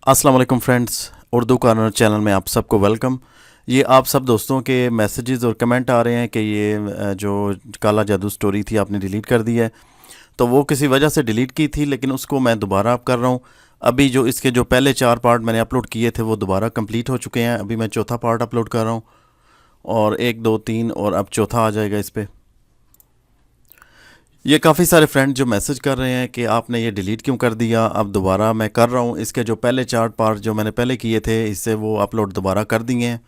अस्सलाम वालेकुम friends, Urdu corner channel में आप सबको वेलकम। ये आप सब दोस्तों के मैसेजेस और कमेंट आ रहे हैं कि ये जो काला जादू स्टोरी थी आपने डिलीट कर दी है। तो वो किसी वजह से डिलीट की थी, लेकिन उसको मैं दोबारा अब कर रहा हूँ। अभी जो इसके जो पहले 4 पार्ट मैंने अपलोड किए थे वो दोबारा कंप्लीट हो चुके हैं। अभी मैं चौथा पार्ट अपलोड कर रहा हूँ और 1 2 3 और अब चौथा आ जाएगा इस पर। ये काफ़ी सारे फ्रेंड जो मैसेज कर रहे हैं कि आपने ये डिलीट क्यों कर दिया। अब दोबारा मैं कर रहा हूँ। इसके जो पहले 4 पार्ट जो मैंने पहले किए थे इससे वो अपलोड दोबारा कर दिए हैं।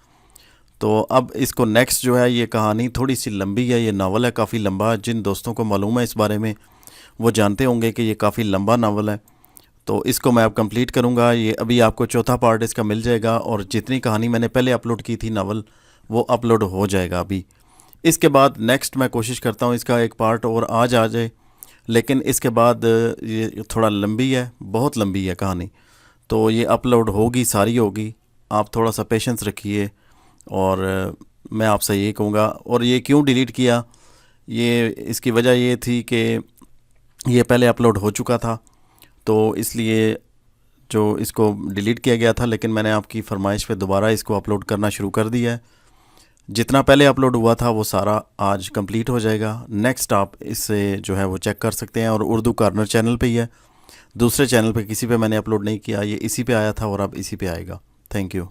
तो अब इसको नेक्स्ट जो है, ये कहानी थोड़ी सी लंबी है, ये नावल है काफ़ी लंबा। जिन दोस्तों को मालूम है इस बारे में वो जानते होंगे कि ये काफ़ी लंबा नावल है। तो इसको मैं अब कंप्लीट करूँगा। ये अभी आपको चौथा पार्ट इसका मिल जाएगा और जितनी कहानी मैंने पहले अपलोड की थी नावल वो अपलोड हो जाएगा अभी। इसके बाद नेक्स्ट मैं कोशिश करता हूँ इसका एक पार्ट और आज आ जाए, लेकिन इसके बाद ये थोड़ा लंबी है, बहुत लंबी है कहानी। तो ये अपलोड होगी, सारी होगी। आप थोड़ा सा पेशेंस रखिए। और मैं आपसे ये कहूँगा, और ये क्यों डिलीट किया, ये इसकी वजह ये थी कि ये पहले अपलोड हो चुका था, तो इसलिए जो इसको डिलीट किया गया था। लेकिन मैंने आपकी फरमाइश पे दोबारा इसको अपलोड करना शुरू कर दिया है। जितना पहले अपलोड हुआ था वो सारा आज कंप्लीट हो जाएगा। नेक्स्ट आप इससे जो है वो चेक कर सकते हैं, और उर्दू कॉर्नर चैनल पे ही है, दूसरे चैनल पे किसी पे मैंने अपलोड नहीं किया। ये इसी पे आया था और अब इसी पे आएगा। Thank you.